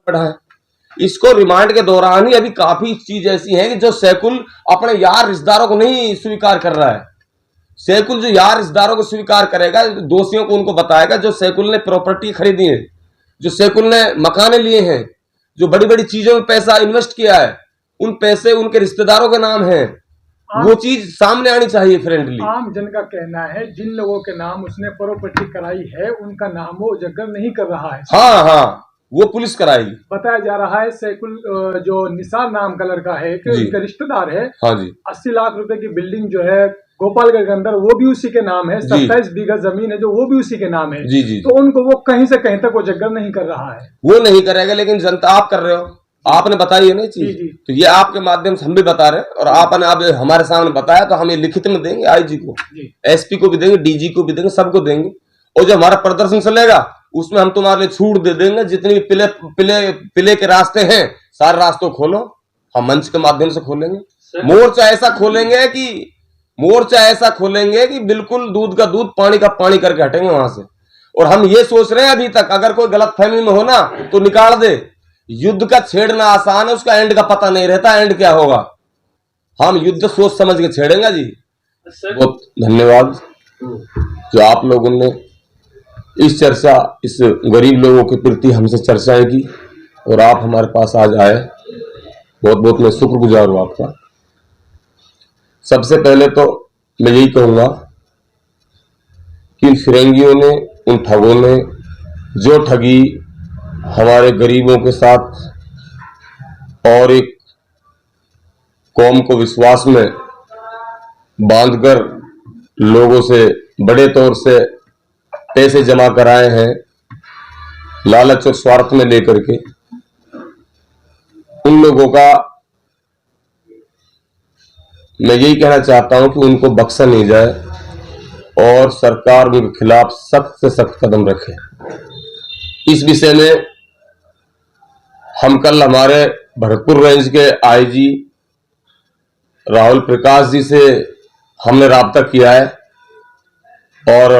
है। इसको रिमांड के दौरान ही अभी काफी चीज ऐसी है कि जो सैकुल अपने यार रिश्तेदारों को नहीं स्वीकार कर रहा है। सैकुल जो यार रिश्तेदारों को स्वीकार करेगा, दोषियों को उनको बताएगा, जो सैकुल ने प्रॉपर्टी खरीदी है, जो सैकुल ने मकाने लिए हैं, जो बड़ी बड़ी चीजों में पैसा इन्वेस्ट किया है, उन पैसे उनके रिश्तेदारों के नाम हैं। वो चीज सामने आनी चाहिए फ्रेंडली। आम जन का कहना है जिन लोगों के नाम उसने प्रॉपर्टी कराई है उनका नाम वो उजागर नहीं कर रहा है। हाँ हाँ, वो पुलिस कराएगी। बताया जा रहा है सैकुल जो निसार नाम का लड़का है कि उनका रिश्तेदार है। हाँ जी। 80 लाख रुपए की बिल्डिंग जो है गोपालगढ़ के अंदर वो भी उसी के नाम है। 27 बीघा जमीन है जो वो भी उसी के नाम है। जी जी। तो उनको वो कहीं से कहीं तक उजागर नहीं कर रहा है। वो नहीं करेगा, लेकिन जनता आप कर रहे हो, आपने बताई है ना चीज, तो ये आपके माध्यम से हम भी बता रहे हैं और आपने अब हमारे सामने बताया तो हम ये लिखित में देंगे, आईजी को, एसपी को भी देंगे, डीजी को भी देंगे, सबको देंगे। और जो हमारा प्रदर्शन चलेगा उसमें हम तुम्हारे लिए छूट दे देंगे। जितनी भी पिले के रास्ते हैं सारे रास्तों खोलो, हम मंच के माध्यम से खोलेंगे। मोर्चा ऐसा खोलेंगे कि बिल्कुल दूध का दूध पानी का पानी करके हटेंगे वहां से। और हम ये सोच रहे हैं अभी तक, अगर कोई गलत फहमी में हो ना तो निकाल दे। युद्ध का छेड़ना आसान है, उसका एंड का पता नहीं रहता, एंड क्या होगा। हम युद्ध सोच समझ के छेड़ेंगे जी। बहुत धन्यवाद जो आप लोगों ने इस गरीब लोगों के प्रति हमसे चर्चाएं की और आप हमारे पास आज आए। बहुत बहुत मैं शुक्रगुजार हूं आपका। सबसे पहले तो मैं यही कहूंगा कि इन फिरंगियों ने, उन ठगों ने जो ठगी हमारे गरीबों के साथ और एक कौम को विश्वास में बांधकर लोगों से बड़े तौर से पैसे जमा कराए हैं, लालच और स्वार्थ में लेकर के, उन लोगों का मैं यही कहना चाहता हूं कि उनको बख्शा नहीं जाए और सरकार उनके खिलाफ सख्त से सख्त कदम रखे। इस विषय में हम कल हमारे भरतपुर रेंज के आईजी राहुल प्रकाश जी से हमने राब्ता किया है और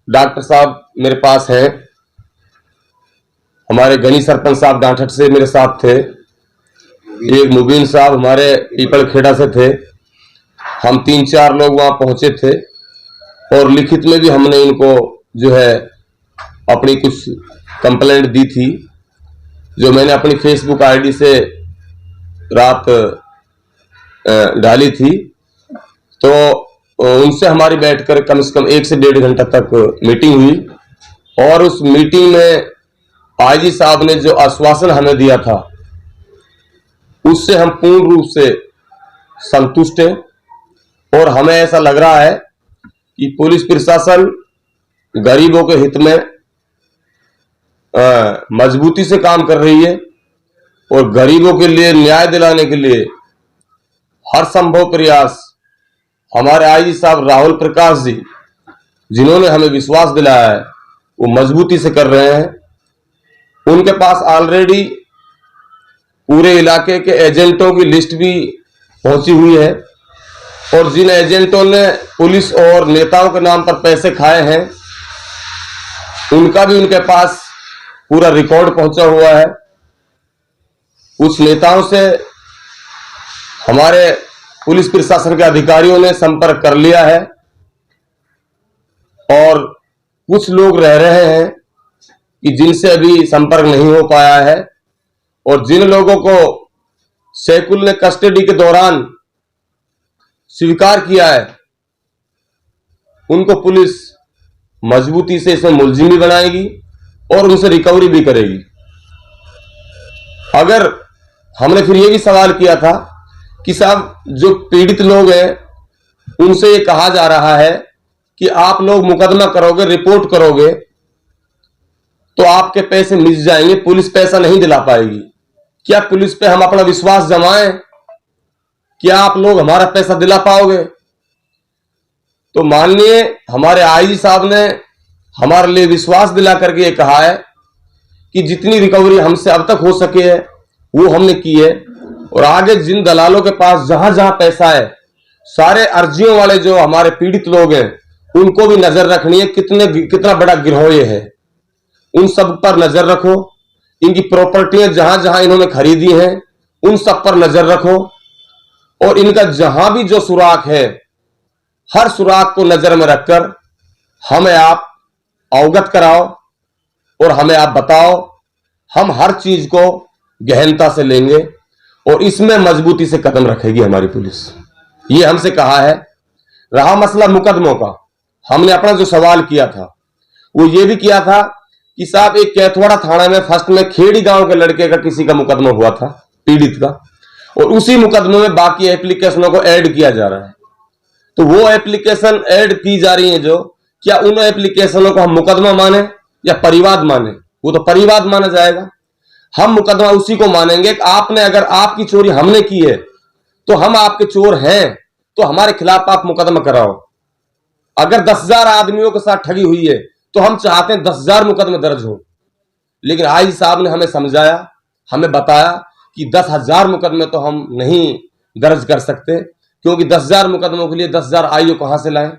डॉक्टर साहब मेरे पास हैं, हमारे गनी सरपंच साहब डांठट से मेरे साथ थे, एक मुबीन साहब हमारे पीपल खेड़ा से थे। हम 3-4 लोग वहां पहुंचे थे और लिखित में भी हमने इनको जो है अपनी कुछ कंप्लेंट दी थी, जो मैंने अपनी फेसबुक आईडी से रात डाली थी। तो उनसे हमारी बैठकर कम से कम 1 से 1.5 घंटा तक मीटिंग हुई और उस मीटिंग में आईजी साहब ने जो आश्वासन हमें दिया था उससे हम पूर्ण रूप से संतुष्ट हैं और हमें ऐसा लग रहा है कि पुलिस प्रशासन गरीबों के हित में मजबूती से काम कर रही है और गरीबों के लिए न्याय दिलाने के लिए हर संभव प्रयास हमारे आईजी साहब राहुल प्रकाश जी, जिन्होंने हमें विश्वास दिलाया है, वो मजबूती से कर रहे हैं। उनके पास ऑलरेडी पूरे इलाके के एजेंटों की लिस्ट भी पहुंची हुई है और जिन एजेंटों ने पुलिस और नेताओं के नाम पर पैसे खाए हैं उनका भी उनके पास पूरा रिकॉर्ड पहुंचा हुआ है। कुछ नेताओं से हमारे पुलिस प्रशासन के अधिकारियों ने संपर्क कर लिया है और कुछ लोग रह रहे हैं कि जिनसे अभी संपर्क नहीं हो पाया है और जिन लोगों को सैकुल ने कस्टडी के दौरान स्वीकार किया है उनको पुलिस मजबूती से इसमें मुलजिम भी बनाएगी और उनसे रिकवरी भी करेगी। अगर हमने फिर यह भी सवाल किया था कि साहब जो पीड़ित लोग हैं उनसे ये कहा जा रहा है कि आप लोग मुकदमा करोगे, रिपोर्ट करोगे तो आपके पैसे मिल जाएंगे, पुलिस पैसा नहीं दिला पाएगी। क्या पुलिस पे हम अपना विश्वास जमाएं? क्या आप लोग हमारा पैसा दिला पाओगे? तो माननीय हमारे आईजी साहब ने हमारे लिए विश्वास दिला करके ये कहा है कि जितनी रिकवरी हमसे अब तक हो सके है वो हमने की है और आगे जिन दलालों के पास जहां जहां पैसा है, सारे अर्जियों वाले जो हमारे पीड़ित लोग हैं उनको भी नजर रखनी है। कितना बड़ा गिरोह ये है, उन सब पर नजर रखो। इनकी प्रॉपर्टियां जहां जहां इन्होंने खरीदी हैं उन सब पर नजर रखो, और इनका जहां भी जो सुराग है हर सुराग को नजर में रखकर हमें आप अवगत कराओ और हमें आप बताओ। हम हर चीज को गहनता से लेंगे और इसमें मजबूती से कदम रखेगी हमारी पुलिस। ये हमसे कहा है। रहा मसला मुकदमों का, हमने अपना जो सवाल किया था वो ये भी किया था कि साहब एक कैथवाड़ा थाना में फर्स्ट में खेड़ी गांव के लड़के का किसी का मुकदमा हुआ था, पीड़ित का, और उसी मुकदमे में बाकी एप्लीकेशनों को ऐड किया जा रहा है। तो वो एप्लीकेशन ऐड की जा रही है जो, क्या उन एप्लीकेशनों को हम मुकदमा माने या परिवाद माने? वो तो परिवाद माना जाएगा। हम मुकदमा उसी को मानेंगे कि आपने, अगर आपकी चोरी हमने की है तो हम आपके चोर हैं, तो हमारे खिलाफ आप मुकदमा कराओ। अगर 10,000 आदमियों के साथ ठगी हुई है तो हम चाहते हैं 10,000 मुकदमे दर्ज हो। लेकिन आईजी साहब ने हमें समझाया, हमें बताया कि 10,000 मुकदमे तो हम नहीं दर्ज कर सकते, क्योंकि 10,000 मुकदमों के लिए 10,000 आईओ कहां से लाएं,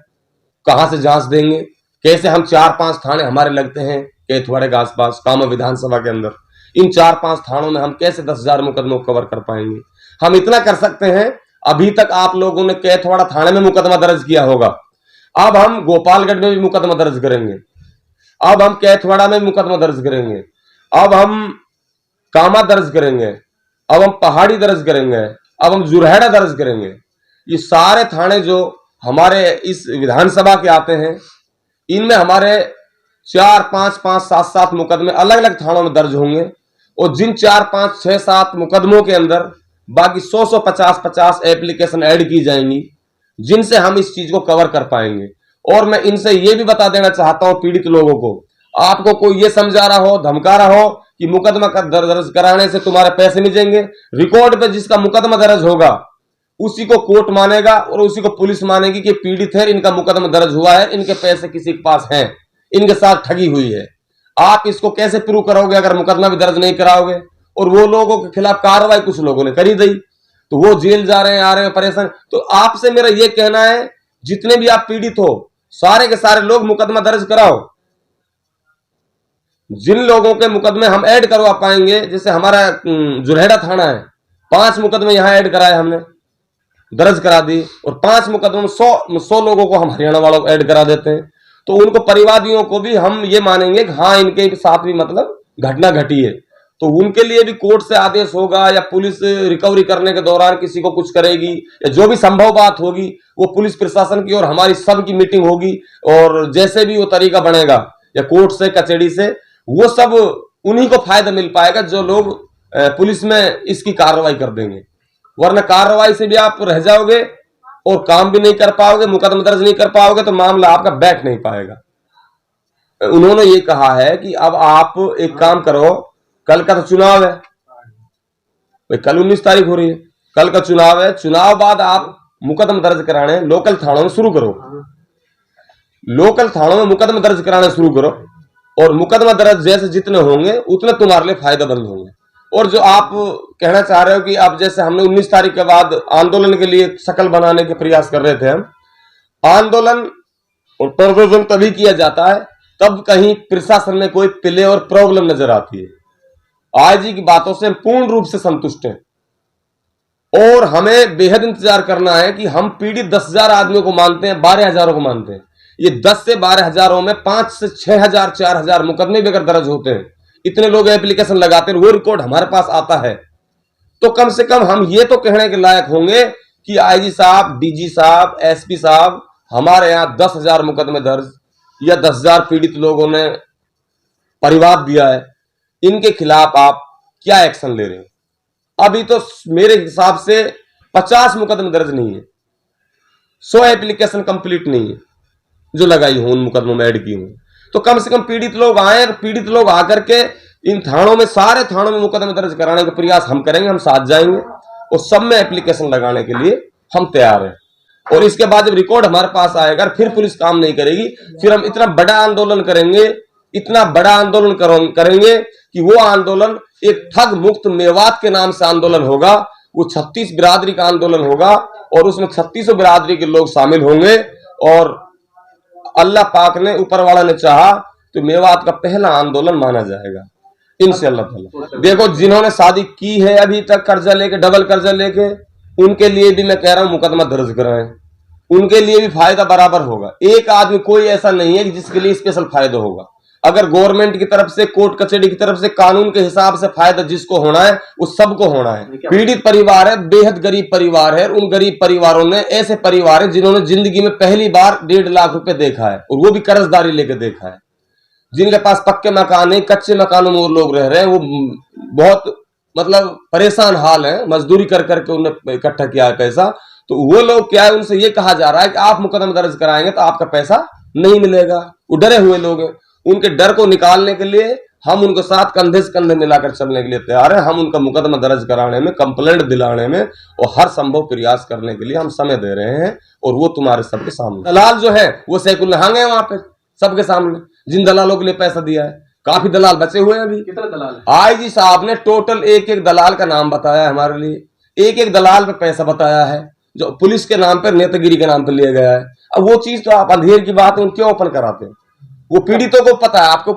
कहां से जांच देंगे? कैसे हम 4-5 थाने हमारे लगते हैं कैथवाड़े के आसपास, कामा विधानसभा के अंदर, इन 4-5 थानों में हम कैसे 10,000 मुकदमों को कवर कर पाएंगे? हम इतना कर सकते हैं, अभी तक आप लोगों ने कैथवाड़ा थाने में मुकदमा दर्ज किया होगा, अब हम गोपालगढ़ में भी मुकदमा दर्ज करेंगे, अब हम कैथवाड़ा में मुकदमा दर्ज करेंगे, अब हम कामा दर्ज करेंगे, अब हम पहाड़ी दर्ज करेंगे, अब हम जुरहेड़ा दर्ज करेंगे। ये सारे थाने जो हमारे इस विधानसभा के आते हैं, इनमें हमारे 4-5-5, 7-7 मुकदमे अलग अलग थानों में दर्ज होंगे, और जिन 4-5, 6-7 मुकदमों के अंदर बाकी 100-100, 50-50 एप्लीकेशन ऐड की जाएंगी, जिनसे हम इस चीज को कवर कर पाएंगे। और मैं इनसे यह भी बता देना चाहता हूं पीड़ित लोगों को, आपको कोई ये समझा रहा हो, धमका रहा हो कि मुकदमा दर्ज कराने से तुम्हारे पैसे मिलेंगे, रिकॉर्ड पे जिसका मुकदमा दर्ज होगा उसी को कोर्ट मानेगा और उसी को पुलिस मानेगी कि पीड़ित है, इनका मुकदमा दर्ज हुआ है, इनके पैसे किसी के पास हैं, इनके साथ ठगी हुई है। आप इसको कैसे प्रूव करोगे अगर मुकदमा भी दर्ज नहीं कराओगे? और वो लोगों के खिलाफ कार्रवाई कुछ लोगों ने करी दी, तो वो जेल जा रहे हैं, आ रहे हैं परेशान। तो आपसे मेरा ये कहना है, जितने भी आप पीड़ित हो सारे के सारे लोग मुकदमा दर्ज कराओ। जिन लोगों के मुकदमे हम ऐड करवा पाएंगे, जैसे हमारा जुरहेड़ा थाना है, 5 मुकदमे यहां ऐड कराए हमने, दर्ज करा दी, और 5 मुकदमों में 100 लोगों को हम हरियाणा वालों को ऐड करा देते हैं, तो उनको परिवादियों को भी हम ये मानेंगे कि हाँ इनके साथ भी मतलब घटना घटी है, तो उनके लिए भी कोर्ट से आदेश होगा, या पुलिस रिकवरी करने के दौरान किसी को कुछ करेगी, या जो भी संभव बात होगी वो पुलिस प्रशासन की और हमारी सबकी मीटिंग होगी, और जैसे भी वो तरीका बनेगा या कोर्ट से कचहरी से, वो सब उन्हीं को फायदा मिल पाएगा जो लोग पुलिस में इसकी कार्रवाई कर देंगे। वरना कार्रवाई से भी आप रह जाओगे और काम भी नहीं कर पाओगे, मुकदमा दर्ज नहीं कर पाओगे, तो मामला आपका बैठ नहीं पाएगा। उन्होंने ये कहा है कि अब आप एक काम करो, कल का तो चुनाव है भाई, कल 19 तारीख हो रही है, कल का चुनाव है, चुनाव बाद आप मुकदमा दर्ज कराने लोकल थानों में शुरू करो, लोकल थानों में मुकदमा दर्ज कराना शुरू करो, और मुकदमा दर्ज जैसे जितने होंगे उतने तुम्हारे लिए फायदेमंद होंगे। और जो आप कहना चाह रहे हो कि अब जैसे हमने 19 तारीख के बाद आंदोलन के लिए शकल बनाने के प्रयास कर रहे थे, हम आंदोलन और प्रदर्शन तभी किया जाता है तब कहीं प्रशासन में कोई पिले और प्रॉब्लम नजर आती है। आईजी की बातों से हम पूर्ण रूप से संतुष्ट हैं, और हमें बेहद इंतजार करना है कि हम पीड़ित 10,000 आदमियों को मानते हैं, 12,000 को मानते हैं। ये 10 से 12,000 में 5 से 6,000, 4,000 मुकदमे भी अगर दर्ज होते हैं, इतने लोग एप्लीकेशन लगाते हैं, वो रिकॉर्ड हमारे पास आता है, तो कम से कम हम ये तो कहने के लायक होंगे कि आईजी साहब, डीजी साहब, एसपी साहब, हमारे यहां 10,000 मुकदमे दर्ज या 10,000 पीड़ित लोगों ने परिवाद दिया है, इनके खिलाफ आप क्या एक्शन ले रहे हो? अभी तो मेरे हिसाब से 50 मुकदमे दर्ज नहीं है, 100 एप्लीकेशन कंप्लीट नहीं है जो लगाई हो, उन मुकदमों में ऐड की हो। तो कम से कम पीड़ित लोग आए, और पीड़ित लोग आकर के इन थानों में, सारे थानों में मुकदमे दर्ज कराने का प्रयास हम करेंगे, हम साथ जाएंगे, और सब में एप्लीकेशन लगाने के लिए हम तैयार हैं। और इसके बाद जब रिकॉर्ड हमारे पास आएगा, फिर पुलिस काम नहीं करेगी, फिर हम इतना बड़ा आंदोलन करेंगे, इतना बड़ा आंदोलन करेंगे कि वो आंदोलन एक ठग मुक्त मेवात के नाम से आंदोलन होगा। वो 36 बिरादरी का आंदोलन होगा, और उसमें 36 बिरादरी के लोग शामिल होंगे, और अल्लाह पाक ने, ऊपर वाला ने चाहा तो मेवात का पहला आंदोलन माना जाएगा। इंशाल्लाह ताला। देखो जिन्होंने शादी की है अभी तक कर्जा लेके, डबल कर्जा लेके, उनके लिए भी मैं कह रहा हूं मुकदमा दर्ज कराएं, उनके लिए भी फायदा बराबर होगा। एक आदमी कोई ऐसा नहीं है कि जिसके लिए स्पेशल फायदा होगा। अगर गवर्नमेंट की तरफ से, कोर्ट कचहरी की तरफ से, कानून के हिसाब से फायदा जिसको होना है वो सबको होना है। पीड़ित परिवार है, बेहद गरीब परिवार है। उन गरीब परिवारों ने, ऐसे परिवार है जिन्होंने जिंदगी में पहली बार 1.5 लाख रुपए देखा है, और वो भी कर्जदारी लेके देखा है। जिनके पास पक्के मकान नहीं, कच्चे मकानों में वो लोग रह रहे हैं, वो बहुत मतलब परेशान हाल है। मजदूरी कर करके उन्होंने इकट्ठा किया है पैसा। तो वो लोग क्या है, उनसे ये कहा जा रहा है कि आप मुकदमा दर्ज कराएंगे तो आपका पैसा नहीं मिलेगा। वो डरे हुए लोग हैं। उनके डर को निकालने के लिए हम उनके साथ कंधे से कंधे मिलाकर चलने के लिए तैयार हैं। हम उनका मुकदमा दर्ज कराने में, कंप्लेंट दिलाने में और हर संभव प्रयास करने के लिए हम समय दे रहे हैं। और वो तुम्हारे सबके सामने दलाल जो है वो सैकुल हांगे वहां पे सबके सामने, जिन दलालों के लिए पैसा दिया है। काफी दलाल बचे हुए हैं अभी। कितने दलाल है? आईजी साहब ने टोटल एक एक दलाल का नाम बताया है हमारे लिए, एक एक दलाल पे पैसा बताया है, जो पुलिस के नाम पर, नेतागिरी के नाम पर लिया गया है। अब वो चीज तो आप अंधेर की बात है, क्यों ओपन कराते हैं? वो पीड़ितों को पता है, आपको